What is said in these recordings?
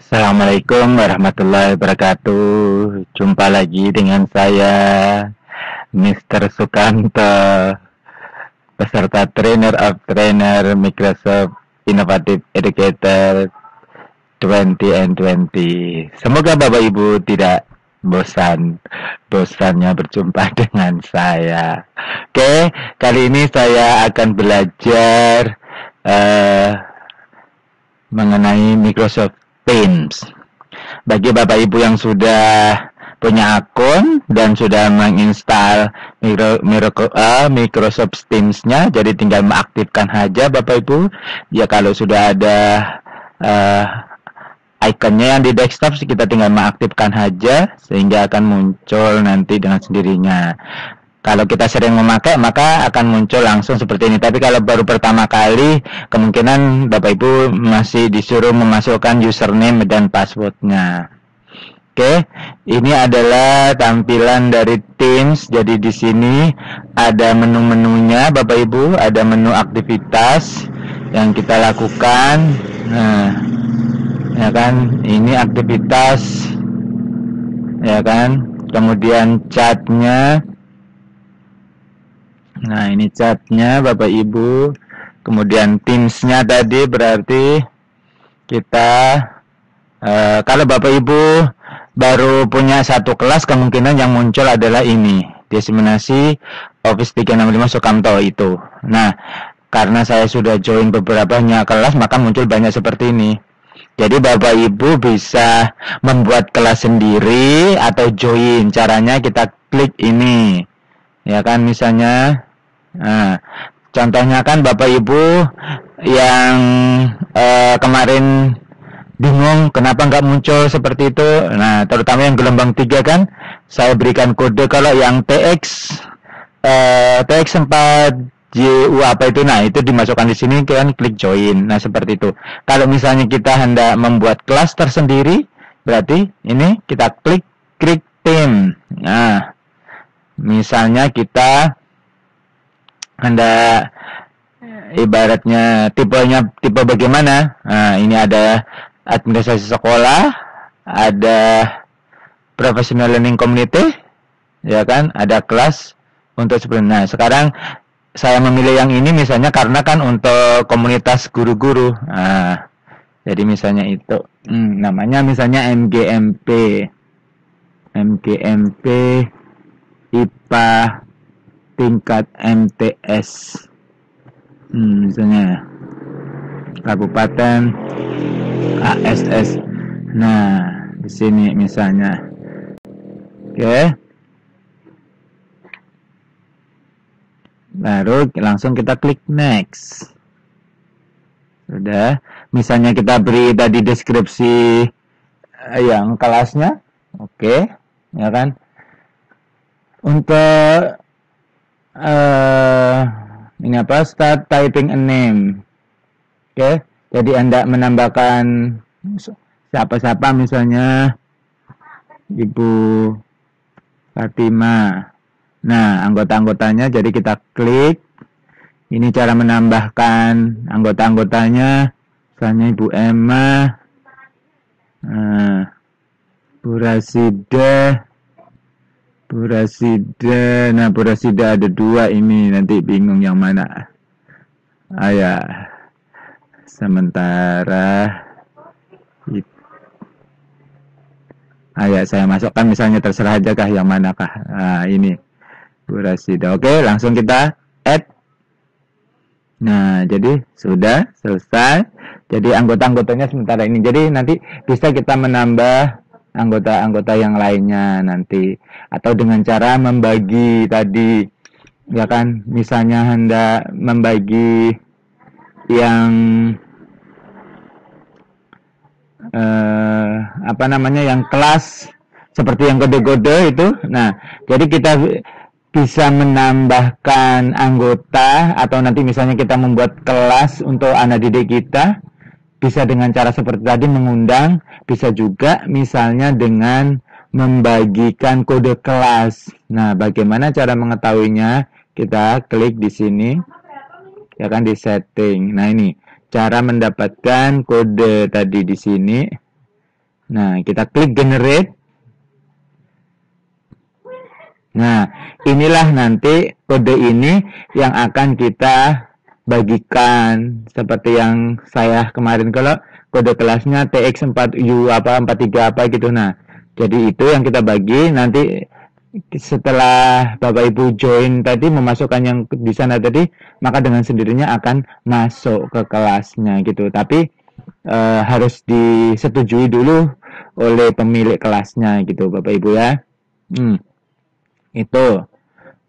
Assalamualaikum warahmatullahi wabarakatuh. Jumpa lagi dengan saya, Mr. Sukanto, peserta Trainer of Trainer Microsoft Innovative Educator 2020. Semoga Bapak Ibu tidak bosannya berjumpa dengan saya. Oke, kali ini saya akan belajar eh, mengenai Microsoft Teams. Bagi Bapak Ibu yang sudah punya akun dan sudah menginstal Microsoft Teams-nya, jadi tinggal mengaktifkan saja Bapak Ibu. Ya kalau sudah ada uh, ikonnya yang di desktop, kita tinggal mengaktifkan saja sehingga akan muncul nanti dengan sendirinya. Kalau kita sering memakai, maka akan muncul langsung seperti ini. Tapi kalau baru pertama kali, kemungkinan Bapak Ibu masih disuruh memasukkan username dan passwordnya. Oke, ini adalah tampilan dari Teams. Jadi di sini ada menu-menunya, Bapak Ibu. Ada menu aktivitas yang kita lakukan. Nah, ya kan, ini aktivitas, ya kan. Kemudian chatnya. Nah, ini chatnya Bapak Ibu. Kemudian Teams-nya tadi berarti kita kalau Bapak Ibu baru punya satu kelas, kemungkinan yang muncul adalah ini, diseminasi Office 365 Sukamto itu. Nah, karena saya sudah join beberapa kelas, maka muncul banyak seperti ini. Jadi Bapak Ibu bisa membuat kelas sendiri atau join. Caranya kita klik ini. Ya kan, misalnya nah, contohnya kan Bapak Ibu yang kemarin bingung kenapa nggak muncul seperti itu. Nah, terutama yang gelombang 3 kan, saya berikan kode. Kalau yang TX4 JU apa itu, nah itu dimasukkan di sini kan, klik join. Nah, seperti itu. Kalau misalnya kita hendak membuat kelas tersendiri, berarti ini kita klik team. Nah, misalnya kita hendak ibaratnya tipe bagaimana. Nah, ini ada administrasi sekolah, ada professional learning community, ya kan, ada kelas untuk seperti. Nah, sekarang saya memilih yang ini misalnya karena kan untuk komunitas guru-guru. Nah, jadi misalnya itu namanya misalnya MGMP IPA tingkat MTS, misalnya Kabupaten ASS. Nah, di sini misalnya. Oke. Baru langsung kita klik next. Sudah. Misalnya kita beri tadi deskripsi yang kelasnya. Oke, ya kan? Untuk ini apa? Start typing a name. Oke, jadi Anda menambahkan siapa-siapa, misalnya Ibu Fatima. Nah, anggota-anggotanya, jadi kita klik. Ini cara menambahkan anggota-anggotanya. Misalnya Ibu Emma, Bu Rasida. Nah, Bu Rasida ada 2 ini, nanti bingung yang mana. Ya. Sementara ya, saya masukkan misalnya, terserah aja kah yang manakah. Nah, ini Bu Rasida. Oke, langsung kita add. Nah, jadi sudah selesai. Jadi anggota-anggotanya sementara ini. Jadi nanti bisa kita menambah anggota-anggota yang lainnya nanti, atau dengan cara membagi tadi, ya kan, misalnya hendak membagi yang yang kelas seperti yang kode-kode itu. Nah, jadi kita bisa menambahkan anggota, atau nanti misalnya kita membuat kelas untuk anak didik kita, bisa dengan cara seperti tadi, mengundang. Bisa juga misalnya dengan membagikan kode kelas. Nah, bagaimana cara mengetahuinya? Kita klik di sini, ya kan, di setting. Nah, ini cara mendapatkan kode tadi di sini. Nah, kita klik generate. Nah, inilah nanti kode ini yang akan kita bagikan seperti yang saya kemarin, kalau kode kelasnya TX4U apa 43 apa gitu. Nah, jadi itu yang kita bagi. Nanti setelah Bapak Ibu join tadi, memasukkan yang di sana tadi, maka dengan sendirinya akan masuk ke kelasnya gitu. Tapi harus disetujui dulu oleh pemilik kelasnya gitu, Bapak Ibu ya. Itu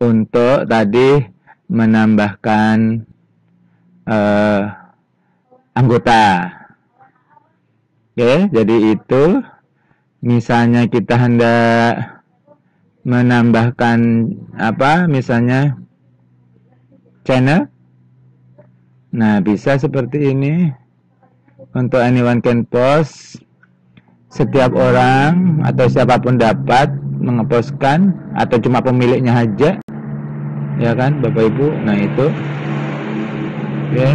untuk tadi menambahkan anggota. Oke, jadi itu misalnya kita hendak menambahkan apa, misalnya channel. Nah, bisa seperti ini. Untuk anyone can post, setiap orang atau siapapun dapat mengepostkan, atau cuma pemiliknya aja, ya kan Bapak Ibu. Nah, itu oke.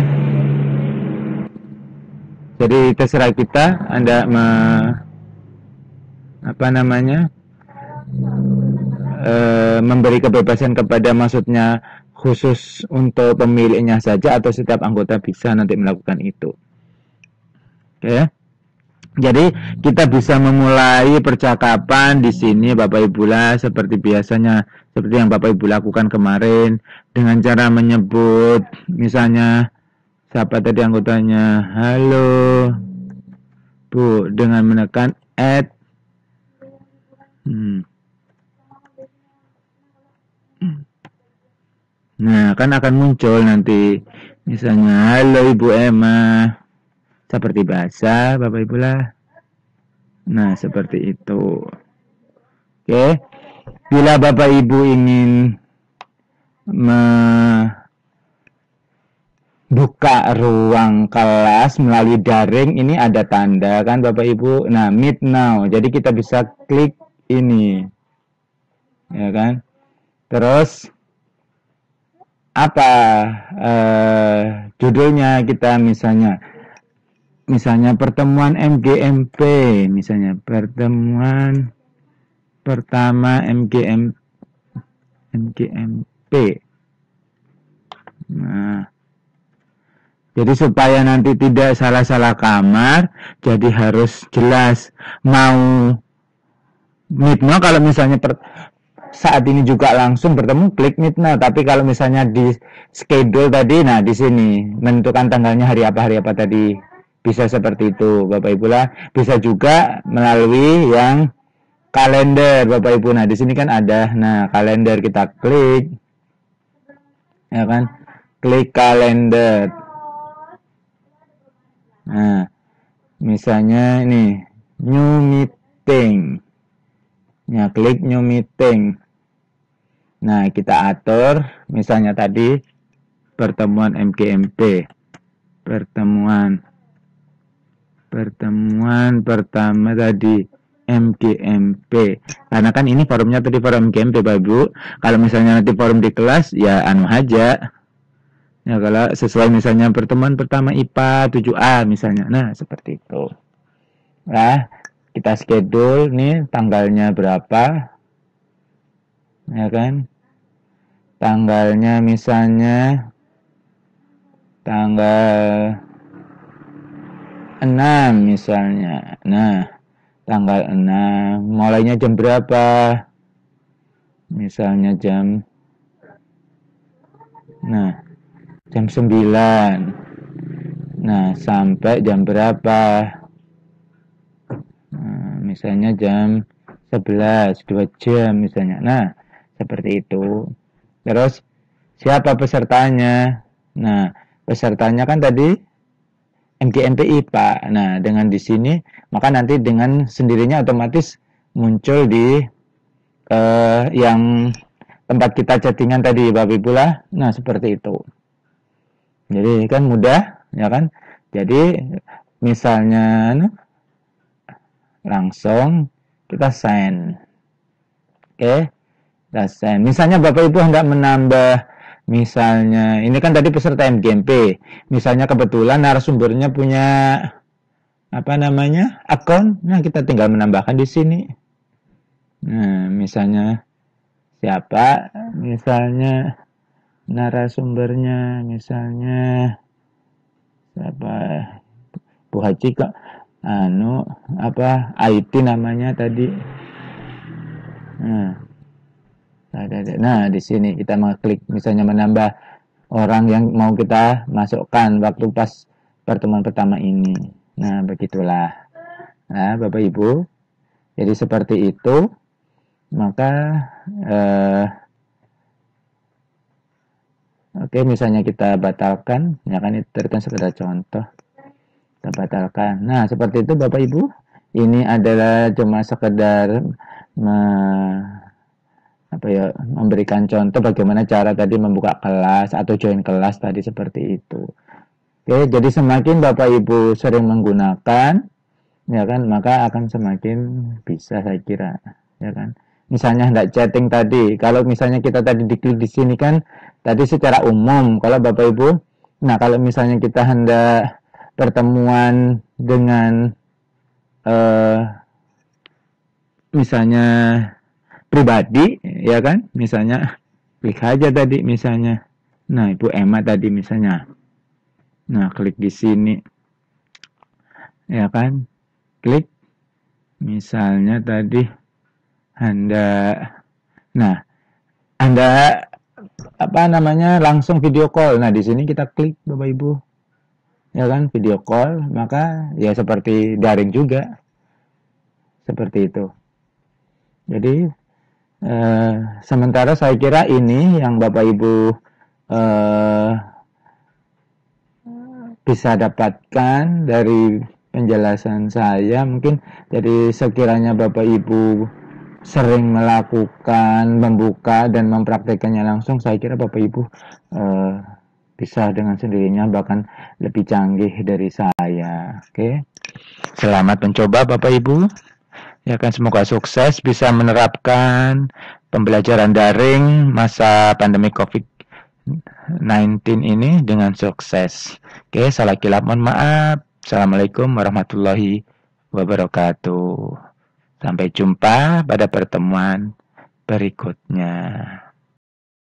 Jadi terserah kita, Anda memberi kebebasan kepada, maksudnya khusus untuk pemiliknya saja atau setiap anggota bisa nanti melakukan itu. Oke. Jadi kita bisa memulai percakapan di sini Bapak Ibu lah, seperti biasanya, seperti yang Bapak Ibu lakukan kemarin, dengan cara menyebut misalnya siapa tadi anggotanya, halo Bu, dengan menekan add. Nah, kan akan muncul nanti misalnya halo Ibu Emma, seperti bahasa Bapak Ibu lah. Nah, seperti itu. Oke. Bila Bapak Ibu ingin buka ruang kelas melalui daring, ini ada tanda kan Bapak Ibu. Nah, meet now. Jadi kita bisa klik ini. Ya kan? Terus apa judulnya kita, misalnya pertemuan MGMP, misalnya pertemuan pertama MGMP. Nah, jadi supaya nanti tidak salah-salah kamar, jadi harus jelas mau meet now. Kalau misalnya saat ini juga langsung bertemu, klik meet now. Tapi kalau misalnya di schedule tadi, nah di sini menentukan tanggalnya hari apa tadi, bisa seperti itu Bapak Ibu lah. Bisa juga melalui yang kalender Bapak Ibu. Nah di sini kan ada, nah kalender, kita klik, ya kan, klik kalender. Nah misalnya ini new meeting. Ya, klik new meeting. Nah, kita atur misalnya tadi pertemuan MGMP. Pertemuan pertama tadi MGMP. Karena kan ini forumnya tadi forum MGMP, Bapak Ibu. Kalau misalnya nanti forum di kelas, ya anu aja. Ya, kalau sesuai misalnya pertemuan pertama IPA 7A misalnya. Nah, seperti itu. Nah, kita schedule nih tanggalnya berapa, ya kan, tanggalnya misalnya tanggal 6 misalnya. Nah tanggal 6 mulainya jam berapa, misalnya jam 9. Nah sampai jam berapa, misalnya jam 11, 2 jam misalnya. Nah, seperti itu. Terus siapa pesertanya? Nah, pesertanya kan tadi MGMP IPA. Nah, dengan di sini maka nanti dengan sendirinya otomatis muncul di yang tempat kita chattingan tadi Bapak Ibu lah. Nah, seperti itu. Jadi kan mudah, ya kan? Jadi misalnya langsung kita send. Oke, kita send. Misalnya Bapak Ibu hendak menambah, misalnya ini kan tadi peserta MGMP, misalnya kebetulan narasumbernya punya apa namanya, akun. Nah, kita tinggal menambahkan di sini. Nah, misalnya siapa? Misalnya narasumbernya, misalnya siapa? Bu Haji kok apa IT namanya tadi. Nah, nah di sini kita mengklik misalnya menambah orang yang mau kita masukkan waktu pas pertemuan pertama ini. Nah, begitulah. Nah, Bapak Ibu, jadi seperti itu. Maka oke, misalnya kita batalkan, ya kan itu kan sekedar contoh. Kita batalkan. Nah, seperti itu Bapak Ibu. Ini adalah cuma sekedar memberikan contoh bagaimana cara tadi membuka kelas atau join kelas tadi seperti itu. Oke, jadi semakin Bapak Ibu sering menggunakan, ya kan, maka akan semakin bisa saya kira, ya kan. Misalnya hendak chatting tadi, kalau misalnya kita tadi diklik di sini kan tadi secara umum, kalau Bapak Ibu, nah kalau misalnya kita hendak pertemuan dengan misalnya pribadi, ya kan, misalnya klik aja tadi misalnya, nah Ibu Emma tadi misalnya, nah klik di sini, ya kan, klik, misalnya tadi Anda, nah Anda apa namanya langsung video call, nah di sini kita klik Bapak Ibu, ya kan, video call, maka ya seperti daring juga, seperti itu. Jadi sementara saya kira ini yang Bapak Ibu bisa dapatkan dari penjelasan saya. Mungkin jadi sekiranya Bapak Ibu sering melakukan, membuka dan mempraktekannya langsung, saya kira Bapak Ibu bisa dengan sendirinya bahkan lebih canggih dari saya. Oke. Selamat mencoba Bapak Ibu. Ya kan, semoga sukses bisa menerapkan pembelajaran daring masa pandemi COVID-19 ini dengan sukses. Oke, salah kilap mohon maaf. Assalamualaikum warahmatullahi wabarakatuh. Sampai jumpa pada pertemuan berikutnya.